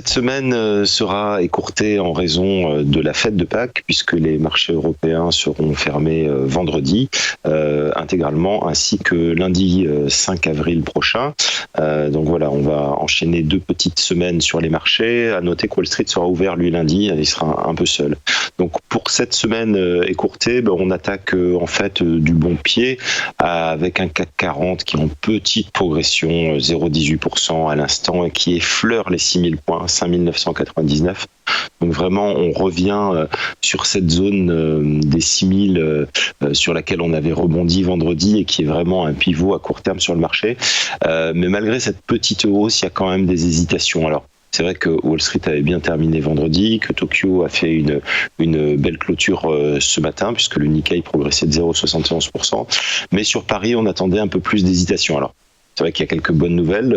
Cette semaine sera écourtée en raison de la fête de Pâques, puisque les marchés européens seront fermés vendredi intégralement, ainsi que lundi 5 avril prochain. Donc voilà, on va enchaîner 2 petites semaines sur les marchés. À noter que Wall Street sera ouvert lui lundi, il sera un peu seul. Donc pour cette semaine écourtée, on attaque en fait du bon pied avec un CAC 40 qui est en petite progression, 0,18% à l'instant, et qui effleure les 6000 points, 5999. Donc vraiment, on revient sur cette zone des 6000 sur laquelle on avait rebondi vendredi et qui est vraiment un pivot à court terme sur le marché. Mais malgré cette petite hausse, il y a quand même des hésitations. Alors, c'est vrai que Wall Street avait bien terminé vendredi, que Tokyo a fait une belle clôture ce matin, puisque le Nikkei progressait de 0,71%. Mais sur Paris, on attendait un peu plus d'hésitation. Alors, c'est vrai qu'il y a quelques bonnes nouvelles.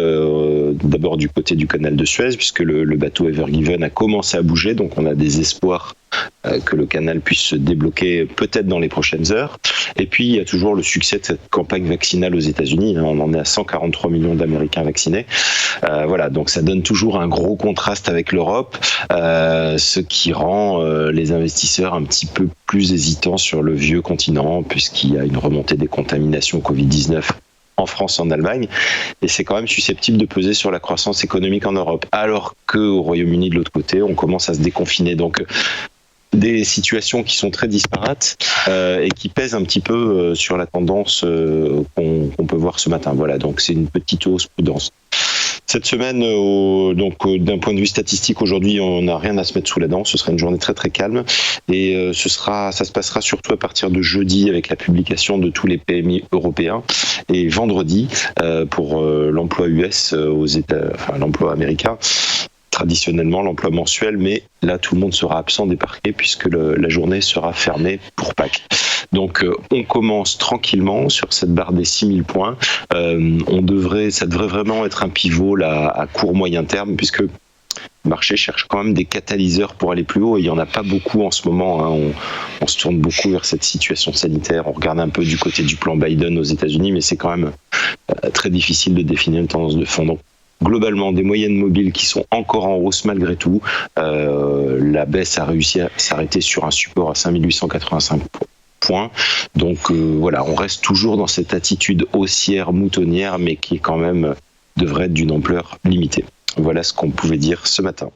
D'abord du côté du canal de Suez, puisque le bateau Ever Given a commencé à bouger, donc on a des espoirs que le canal puisse se débloquer peut-être dans les prochaines heures. Et puis il y a toujours le succès de cette campagne vaccinale aux États-Unis. On en est à 143 millions d'Américains vaccinés. Voilà, donc ça donne toujours un gros contraste avec l'Europe, ce qui rend les investisseurs un petit peu plus hésitants sur le vieux continent, puisqu'il y a une remontée des contaminations Covid-19 en France et en Allemagne, et c'est quand même susceptible de peser sur la croissance économique en Europe, alors qu'au Royaume-Uni, de l'autre côté, on commence à se déconfiner. Donc, des situations qui sont très disparates et qui pèsent un petit peu sur la tendance qu'on peut voir ce matin. Voilà, donc c'est une petite hausse prudence. Cette semaine, d'un point de vue statistique, aujourd'hui, on n'a rien à se mettre sous la dent. Ce sera une journée très très calme, et ça se passera surtout à partir de jeudi avec la publication de tous les PMI européens, et vendredi pour l'emploi US l'emploi américain. Traditionnellement l'emploi mensuel, mais là tout le monde sera absent des parquets puisque la journée sera fermée pour Pâques. Donc on commence tranquillement sur cette barre des 6000 points. Ça devrait vraiment être un pivot là, à court moyen terme, puisque le marché cherche quand même des catalyseurs pour aller plus haut, et il n'y en a pas beaucoup en ce moment. On se tourne beaucoup vers cette situation sanitaire. On regarde un peu du côté du plan Biden aux États-Unis, mais c'est quand même très difficile de définir une tendance de fond. Donc, globalement, des moyennes mobiles qui sont encore en hausse malgré tout. La baisse a réussi à s'arrêter sur un support à 5885 points. Donc voilà, on reste toujours dans cette attitude haussière, moutonnière, mais qui quand même devrait être d'une ampleur limitée. Voilà ce qu'on pouvait dire ce matin.